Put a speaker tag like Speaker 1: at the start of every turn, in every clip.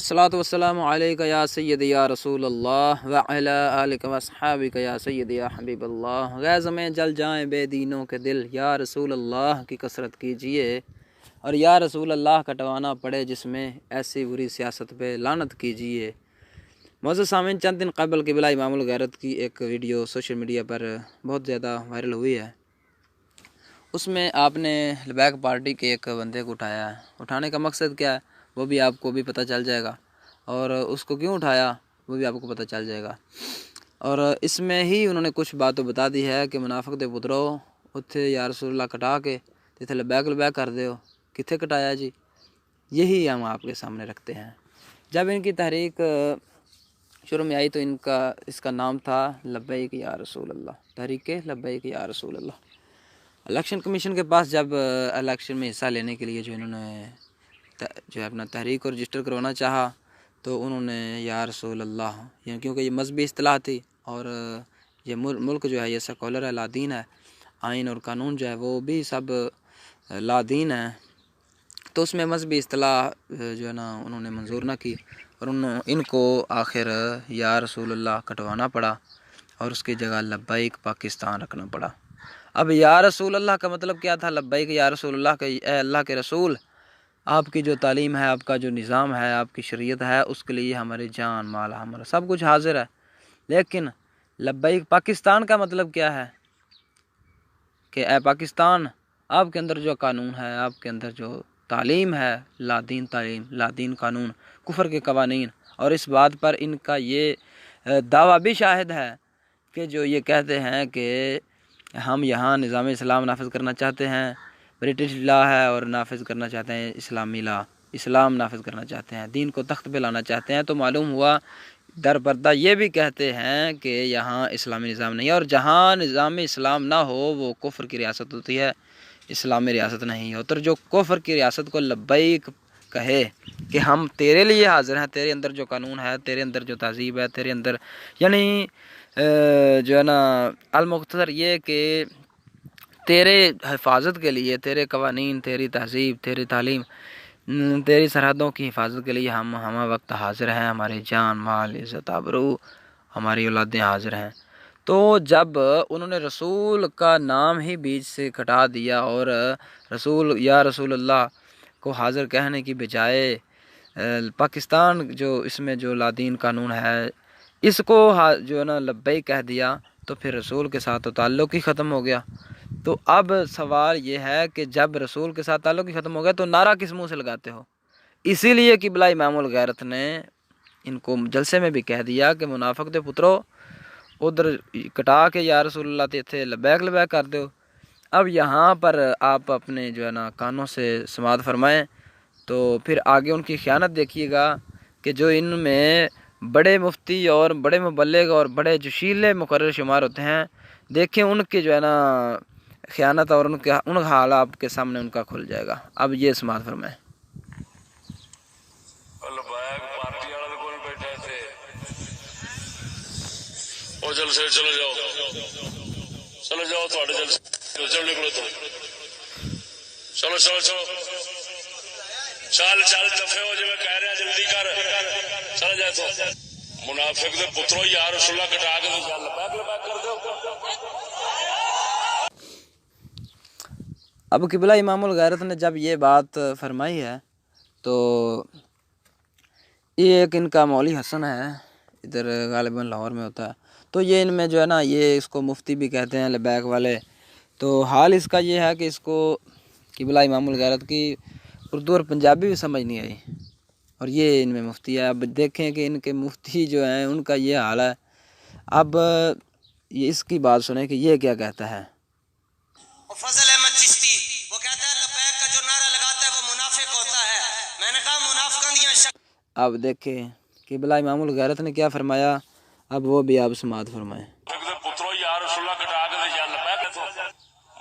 Speaker 1: الصلاۃ والسلام علیکہ یا سیدی یا رسول اللہ وعلی آلک واصحابک یا سیدی یا حبیب اللہ۔ غیظ میں جل جائیں بے دینوں کے دل، یا رسول اللہ کی کثرت کیجئے اور یا رسول اللہ کٹوانا پڑے جس میں ایسی بری سیاست پہ لعنت کیجئے۔ معزز سامعین، چند دن قبل قبلہ امام الغیرت کی ایک ویڈیو سوشل میڈیا پر بہت زیادہ وائرل ہوئی ہے۔ اس میں آپ نے لبیک پارٹی کے ایک بندے کو اٹھایا ہے۔ اٹھانے کا مقصد کیا ہے وہ بھی آپ کو بھی پتہ چل جائے گا، اور اس کو کیوں اٹھایا وہ بھی آپ کو پتہ چل جائے گا۔ اور اس میں ہی انہوں نے کچھ باتیں بتا دی ہے کہ منافق دے پترو اتھے یا رسول اللہ کٹا کے جتھے لبیک کر دے ہو، کتھے کٹایا جی؟ یہی ہم آپ کے سامنے رکھتے ہیں۔ جب ان کی تحریک شروع میں آئی تو اس کا نام تھا لبیک یا رسول اللہ، تحریک لبیک یا رسول اللہ۔ الیکشن کمیشن کے پاس جب الیکشن میں حصہ لینے کے لیے جو انہوں نے اپنا تحریک کو رجسٹر کروانا چاہا تو انہوں نے یا رسول اللہ، یعنی کیونکہ یہ مذہبی اصطلاح تھی اور یہ ملک جو ہے یہ سیکولر ہے، لا دین ہے، آئین اور قانون جو ہے وہ بھی سب لا دین ہے، تو اس میں مذہبی اصطلاح جو ہے نا انہوں نے منظور نہ کی اور ان کو آخر یا رسول اللہ کٹوانا پڑا اور اس کی جگہ لبیک پاکستان رکھنا پڑا۔ اب یا رسول اللہ کا مطلب کیا تھا؟ لبیک یا رسول اللہ کا، اے اللہ کے رسول، آپ کی جو تعلیم ہے، آپ کا جو نظام ہے، آپ کی شریعت ہے، اس کے لیے ہماری جان مال ہمارا سب کچھ حاضر ہے۔ لیکن لبیک پاکستان کا مطلب کیا ہے کہ اے پاکستان، آپ کے اندر جو قانون ہے، آپ کے اندر جو تعلیم ہے، لا دین تعلیم، لا دین قانون، کفر کے قوانین، اور اس بات پر ان کا یہ دعویٰ بھی شاہد ہے کہ جو یہ کہتے ہیں کہ ہم یہاں نظام اسلام نافذ کرنا چاہتے ہیں، برٹش لا ہے اور نافذ کرنا چاہتے ہیں اسلامی لا، اسلام نافذ کرنا چاہتے ہیں، دین کو تخت پہ لانا چاہتے ہیں، تو معلوم ہوا در پردہ یہ بھی کہتے ہیں کہ یہاں اسلامی نظام نہیں ہے، اور جہاں نظام اسلام نہ ہو وہ کفر کی ریاست ہوتی ہے، اسلامی ریاست نہیں ہوتی۔ اور جو کفر کی ریاست کو لبیک کہے کہ ہم تیرے لیے حاضر ہیں، تیرے اندر جو قانون ہے، تیرے اندر جو تہذیب ہے، تیرے اندر یعنی جو ہے نا المختصر یہ کہ تیرے حفاظت کے لیے، تیرے قوانین، تیری تہذیب، تیری تعلیم، تیری سرحدوں کی حفاظت کے لیے ہم وقت حاضر ہیں، ہماری جان مال عزت آبرو ہماری اولادیں حاضر ہیں۔ تو جب انہوں نے رسول کا نام ہی بیچ سے کٹا دیا اور رسول یا رسول اللہ کو حاضر کہنے کی بجائے پاکستان جو اس میں جو لا دین قانون ہے اس کو جو ہے نا لبیک کہہ دیا، تو پھر رسول کے ساتھ تو تعلق ہی ختم ہو گیا۔ تو اب سوال یہ ہے کہ جب رسول کے ساتھ تعلق ہی ختم ہو گیا تو نعرہ کس منہ سے لگاتے ہو؟ اسی لیے قبلہ امام الغیرت نے ان کو جلسے میں بھی کہہ دیا کہ منافق دے پترو ادھر کٹا کے یا رسول اللہ تھے لبیک کر دو۔ اب یہاں پر آپ اپنے جو ہے نا کانوں سے سماعت فرمائیں تو پھر آگے ان کی خیانت دیکھیے گا کہ جو ان میں بڑے مفتی اور بڑے مبلغ اور بڑے جوشیلے مقرر شمار ہوتے ہیں، دیکھیں ان کے جو ہے نا خیانت اور ان حال آپ کے سامنے ان کا کھل جائے گا۔ اب یہ سماعت فرمائیں۔
Speaker 2: جلسے چلے جاؤ تھوڑے جلسے چل نکلو تو چلو چل دفے ہو جی میں کہہ رہا جلدی کر چل جائے تو منافق دے پترو یا رسول اللہ کٹا کے لبیک کر دو۔
Speaker 1: اب قبلہ امام الغیرت نے جب یہ بات فرمائی ہے تو یہ ایک ان کا مولوی حسن ہے، ادھر غالباً لاہور میں ہوتا ہے، تو یہ ان میں جو ہے نا یہ اس کو مفتی بھی کہتے ہیں لبیک والے۔ تو حال اس کا یہ ہے کہ اس کو قبلہ امام الغیرت کی اردو اور پنجابی بھی سمجھ نہیں آئی، اور یہ ان میں مفتی ہے۔ اب دیکھیں کہ ان کے مفتی جو ہیں ان کا یہ حال ہے۔ اب یہ اس کی بات سنیں کہ یہ کیا کہتا ہے۔
Speaker 3: فضل احمد چشتی وہ کہتا ہے لبیک کا جو نعرہ لگاتا ہے وہ منافق ہوتا ہے۔ میں نے کہا منافقان
Speaker 1: اب دیکھیں قبلہ امام الغیرت نے کیا فرمایا، اب وہ بھی آپ سماعت فرمائیں۔
Speaker 2: پترو یا رسول اللہ کٹا کے یا لبیک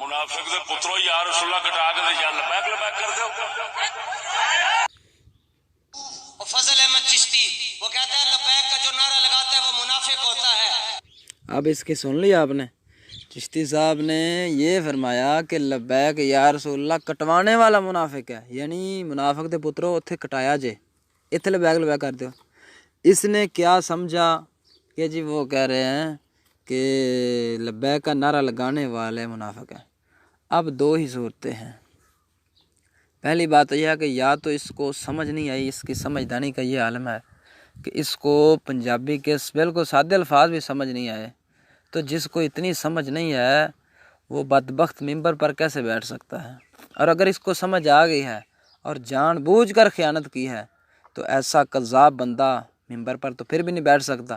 Speaker 2: منافق دے پترو یا رسول اللہ کٹا کے یا لبیک کر دو۔
Speaker 3: فضل احمد چشتی وہ کہتا ہے لبیک کا جو نعرہ لگاتا ہے وہ منافق ہوتا ہے۔
Speaker 1: اب اس کی سن لی آپ نے، چشتی صاحب نے یہ فرمایا کہ لبیک یا رسول اللہ کٹوانے والا منافق ہے، یعنی منافق دے پترو اتھے کٹایا جے، اتنے لبیک کر دو. اس نے کیا سمجھا کہ جی وہ کہہ رہے ہیں کہ لبیک کا نعرہ لگانے والے منافق ہیں. اب دو ہی صورتیں ہیں. پہلی بات یہ ہے کہ یا تو اس کو سمجھ نہیں آئی، اس کی سمجھدانی کا یہ عالم ہے کہ اس کو پنجابی کے بالکل سادے الفاظ بھی سمجھ نہیں آئے. تو جس کو اتنی سمجھ نہیں ہے وہ بدبخت ممبر پر کیسے بیٹھ سکتا ہے؟ اور اگر اس کو سمجھ آ گئی ہے اور جان بوجھ کر خیانت کی ہے تو ایسا کذاب بندہ ممبر پر تو پھر بھی نہیں بیٹھ سکتا.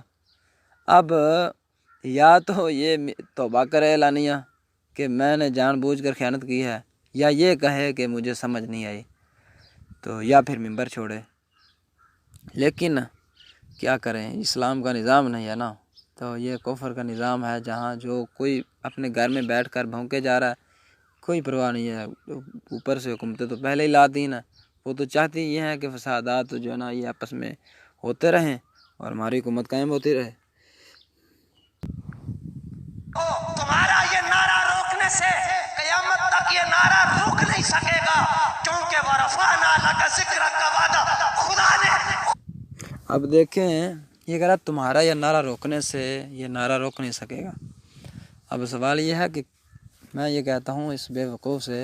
Speaker 1: اب یا تو یہ توبہ کرے اعلانیہ کہ میں نے جان بوجھ کر خیانت کی ہے، یا یہ کہے کہ مجھے سمجھ نہیں آئی، تو یا پھر ممبر چھوڑے. لیکن کیا کریں، اسلام کا نظام نہیں ہے نا، تو یہ کفر کا نظام ہے جہاں جو کوئی اپنے گھر میں بیٹھ کر بھونکے جا رہا ہے، کوئی پرواہ نہیں ہے. اوپر سے حکومتیں تو پہلے ہی لا دین ہے، وہ تو چاہتی یہ ہیں کہ فسادات جو ہے نا یہ آپس میں ہوتے رہیں اور ہماری حکومت قائم ہوتی رہے.
Speaker 3: تمہارا یہ نعرہ روکنے سے قیامت تک یہ نعرہ رک نہیں سکے گا، کیونکہ ورفعنا لک ذکرک کا وعدہ خدا نے.
Speaker 1: اب دیکھیں یہ کہہ رہا تمہارا یہ نعرہ روکنے سے یہ نعرہ روک نہیں سکے گا. اب سوال یہ ہے کہ میں یہ کہتا ہوں اس بے وقوف سے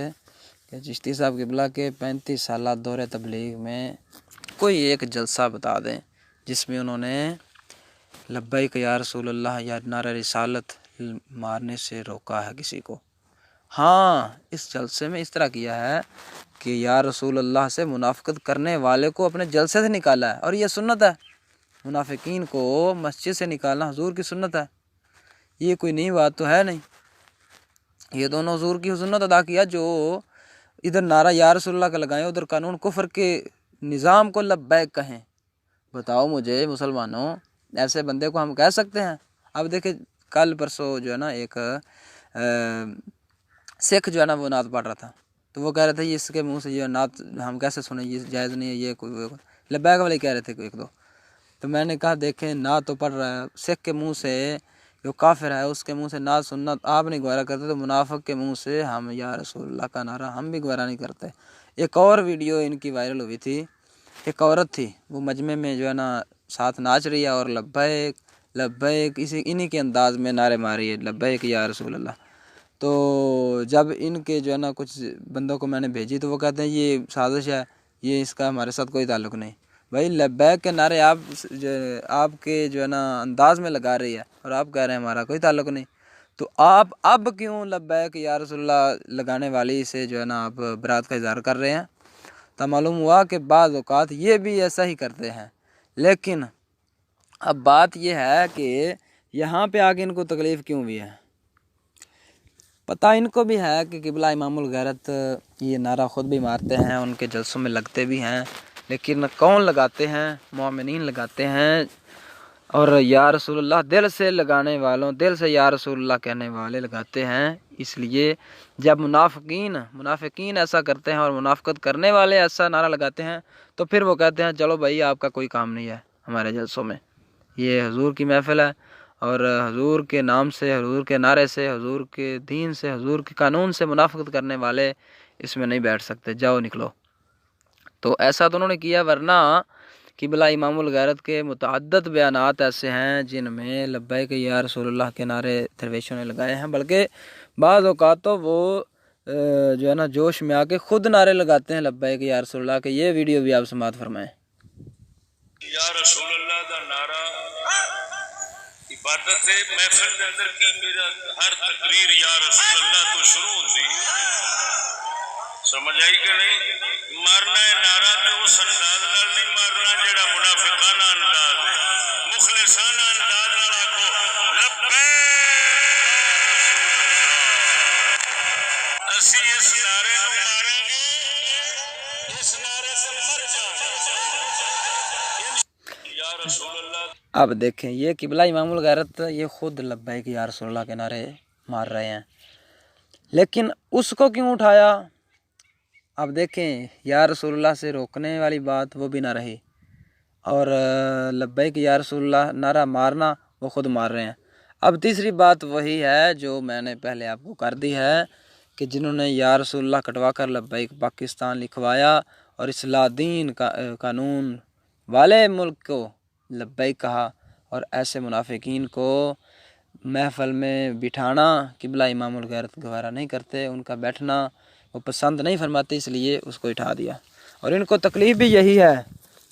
Speaker 1: کہ چشتی صاحب قبلہ کے 35 سالہ دور تبلیغ میں کوئی ایک جلسہ بتا دیں جس میں انہوں نے لبیک یا رسول اللہ یا نعرہ رسالت مارنے سے روکا ہے کسی کو. ہاں اس جلسے میں اس طرح کیا ہے کہ یا رسول اللہ سے منافقت کرنے والے کو اپنے جلسے سے نکالا ہے، اور یہ سنت ہے. منافقین کو مسجد سے نکالنا حضور کی سنت ہے، یہ کوئی نئی بات تو ہے نہیں. یہ دونوں حضور کی سنت ادا کیا، جو ادھر نعرہ یا رسول اللہ کا لگائیں ادھر قانون کفر کے نظام کو لبیک کہیں. بتاؤ مجھے مسلمانوں، ایسے بندے کو ہم کہہ سکتے ہیں؟ اب دیکھیں کل پرسوں جو ہے نا ایک سکھ جو ہے نا وہ نعت پڑھ رہا تھا، تو وہ کہہ رہے تھے یہ اس کے منہ سے یہ نعت ہم کیسے سنیں، یہ جائز نہیں ہے، یہ کوئی لبیک والے کہہ رہے تھے ایک دو. تو میں نے کہا دیکھیں نعت تو پڑھ رہا ہے سکھ کے منہ سے، جو کافر ہے اس کے منہ سے نعت سننا آپ نہیں گوارا کرتے، تو منافق کے منہ سے ہم یا رسول اللہ کا نعرہ ہم بھی گوارا نہیں کرتے. ایک اور ویڈیو ان کی وائرل ہوئی تھی، ایک عورت تھی وہ مجمع میں جو ہے نا ساتھ ناچ رہی ہے اور لبیک لبیک انہی کے انداز میں نعرے ماری ہے، لبیک یا رسول اللہ. تو جب ان کے جو ہے نا کچھ بندوں کو میں نے بھیجی تو وہ کہتے ہیں یہ سازش ہے، یہ اس کا ہمارے ساتھ کوئی تعلق نہیں. بھائی لبیک کے نعرے آپ کے جو ہے نا انداز میں لگا رہی ہے اور آپ کہہ رہے ہیں ہمارا کوئی تعلق نہیں. تو آپ اب کیوں لبیک یا رسول اللہ لگانے والی سے جو ہے نا آپ برات کا اظہار کر رہے ہیں؟ تو معلوم ہوا کہ بعض اوقات یہ بھی ایسا ہی کرتے ہیں. لیکن اب بات یہ ہے کہ یہاں پہ آگے ان کو تکلیف کیوں بھی ہے؟ پتہ ان کو بھی ہے کہ قبلہ امام الغیرت یہ نعرہ خود بھی مارتے ہیں، ان کے جلسوں میں لگتے بھی ہیں، لیکن کون لگاتے ہیں؟ مومنین لگاتے ہیں. اور یا رسول اللہ دل سے لگانے والوں، دل سے یا رسول اللہ کہنے والے لگاتے ہیں. اس لیے جب منافقین ایسا کرتے ہیں اور منافقت کرنے والے ایسا نعرہ لگاتے ہیں تو پھر وہ کہتے ہیں چلو بھائی آپ کا کوئی کام نہیں ہے ہمارے جلسوں میں، یہ حضور کی محفل ہے اور حضور کے نام سے، حضور کے نعرے سے، حضور کے دین سے، حضور کے قانون سے منافقت کرنے والے اس میں نہیں بیٹھ سکتے، جاؤ نکلو. تو ایسا تو انہوں نے کیا، ورنہ قبلہ امام الغیرت کے متعدد بیانات ایسے ہیں جن میں لبیک یا رسول اللہ کے نعرے درویشوں نے لگائے ہیں. بلکہ بعض اوقات تو وہ جو ہے نا جوش میں آ کے خود نعرے لگاتے ہیں لبیک یا رسول اللہ کے. یہ ویڈیو بھی آپ سماعت فرمائیں.
Speaker 2: یا رسول اللہ دا نعرہ عبادت محفل کے اندر کی میرا ہر تقریر یا رسول اللہ تو شروع ہوتی، سمجھ آئی کہ نہیں؟ مارنا ہے نعرہ تو اس انداز نال نہیں مارنا جڑا منافقانہ انداز ہے، مخلصانہ انداز نال آکھو لبیک اسی اس نعرے نو ماریں گے، اس نعرے سے مر جائیں یا رسول اللہ.
Speaker 1: اب دیکھیں یہ قبلہ امام الغیرت یہ خود لبیک یا رسول اللہ کے نعرے مار رہے ہیں، لیکن اس کو کیوں اٹھایا؟ اب دیکھیں یا رسول اللہ سے روکنے والی بات وہ بھی نہ رہی، اور لبیک یا رسول اللہ نعرہ مارنا وہ خود مار رہے ہیں. اب تیسری بات وہی ہے جو میں نے پہلے آپ کو کر دی ہے کہ جنہوں نے یا رسول اللہ کٹوا کر لبیک پاکستان لکھوایا اور اصلاح دین کا قانون والے ملک کو لبیک کہا، اور ایسے منافقین کو محفل میں بٹھانا قبلہ امام الغیرت گوارا نہیں کرتے، ان کا بیٹھنا وہ پسند نہیں فرماتے، اس لیے اس کو اٹھا دیا۔ اور ان کو تکلیف بھی یہی ہے،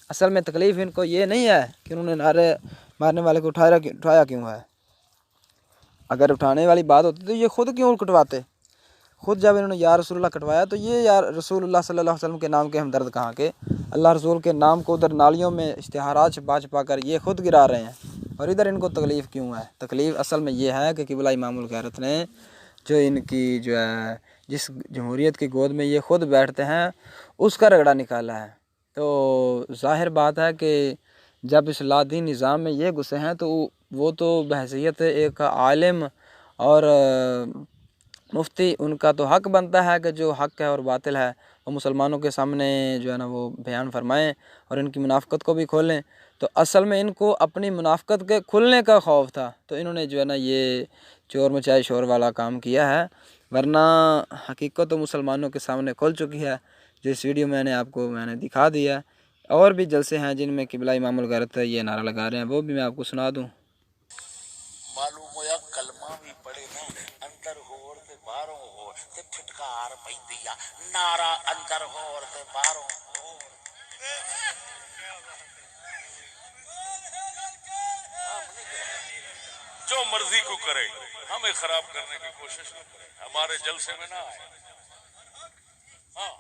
Speaker 1: اصل میں تکلیف ان کو یہ نہیں ہے کہ انہوں نے نعرے مارنے والے کو اٹھایا کیوں ہے۔ اگر اٹھانے والی بات ہوتی تو یہ خود کیوں کٹواتے؟ خود جب انہوں نے یا رسول اللہ کٹوایا تو یہ یا رسول اللہ صلی اللہ علیہ وسلم کے نام کے ہمدرد کہاں کے، اللہ رسول کے نام کو ادھر نالیوں میں اشتہارات چھپا کر یہ خود گرا رہے ہیں، اور ادھر ان کو تکلیف کیوں ہے؟ تکلیف اصل میں یہ ہے کہ قبلہ امام الغیرت نے جو ان کی جو ہے جس جمہوریت کی گود میں یہ خود بیٹھتے ہیں اس کا رگڑا نکالا ہے۔ تو ظاہر بات ہے کہ جب اس لا دین نظام میں یہ گھسے ہیں تو وہ تو بحیثیت ایک عالم اور مفتی ان کا تو حق بنتا ہے کہ جو حق ہے اور باطل ہے وہ مسلمانوں کے سامنے جو ہے نا وہ بیان فرمائیں اور ان کی منافقت کو بھی کھولیں۔ تو اصل میں ان کو اپنی منافقت کے کھلنے کا خوف تھا، تو انہوں نے جو ہے نا یہ چور مچائے شور والا کام کیا ہے، ورنہ حقیقت تو مسلمانوں کے سامنے کھل چکی ہے، جو اس ویڈیو میں نے دکھا دیا۔ اور بھی جلسے ہیں جن میں قبلہ امام الغیرت یہ نعرہ لگا رہے ہیں، وہ بھی میں آپ کو سنا دوں۔
Speaker 2: معلوم ہویا کلمہ بھی پڑھے نا اندر ہور تے باہروں ہو تے پھٹکار پیندی آ، نعرہ اندر ہور تے باہروں ہور۔ جو مرضی کو کرے، ہمیں خراب کرنے کی کوشش نہ کرے، ہمارے جلسے میں نہ آئے۔ ہاں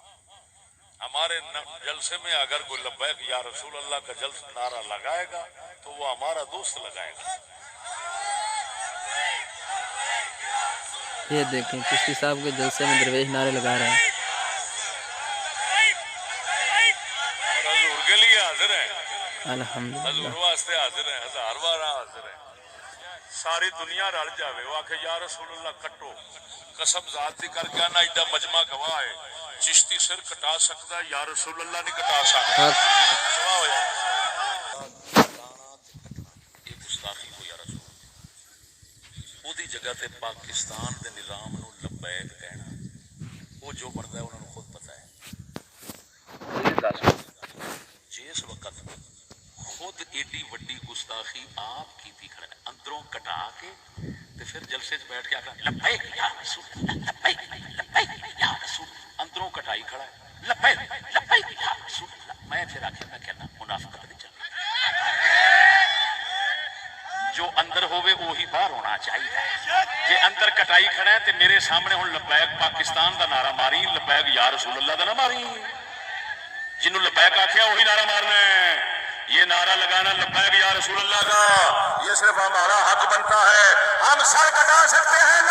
Speaker 2: ہمارے جلسے میں اگر کوئی لبیک یا رسول اللہ کا جلسہ نعرہ لگائے گا تو وہ ہمارا دوست لگائے گا۔
Speaker 1: یہ دیکھیں چشتی صاحب کے جلسے میں درویش نعرے لگا رہے ہیں۔
Speaker 2: اور حضور کے لیے حاضر ہیں،
Speaker 1: الحمدللہ،
Speaker 2: حضور واسطے حاضر ہیں، ہزار بار حاضر ہیں۔ ساری دنیا رل جاوے، وہ آکھے یا رسول اللہ کٹو، قسم ذات دی کر کے آنا ایڈا مجمع گواہ ہے، چشتی سر کٹا سکتا ہے، یا رسول اللہ نہیں کٹا سکتا، گواہ ہو جائے۔ یہ گستاخی کو یا رسول وہ دی جگہ تے پاکستان دے نظام نو لبیک کہنا، وہ جو مرد ہے انہوں نے خود پتہ ہے۔ جس وقت خود ایڈی وڈی گستاخی آپ کی تھی کھڑے اندروں کٹا کے تے پھر جلسے چ بیٹھ کے آکھا لبیک یا رسول اللہ، لبیک لبیک یا رسول، اندروں کٹائی کھڑا ہے لبیک لبیک یا رسول اللہ۔ میں پھر آخیا میں کہنا منافقت نہیں چلتی، جو اندر ہوئے وہی باہر ہونا چاہیے۔ جے اندر کٹائی کھڑا ہے تے میرے سامنے ہن لبیک پاکستان دا نعرہ ماری، لبیک یا رسول اللہ دا نہ ماری۔ جنہوں لبیک آخیا وہی نعرہ مارنا ہے، یہ نعرہ لگانا لبیک یا رسول اللہ کا یہ صرف ہمارا حق بنتا ہے، ہم سر کٹا سکتے ہیں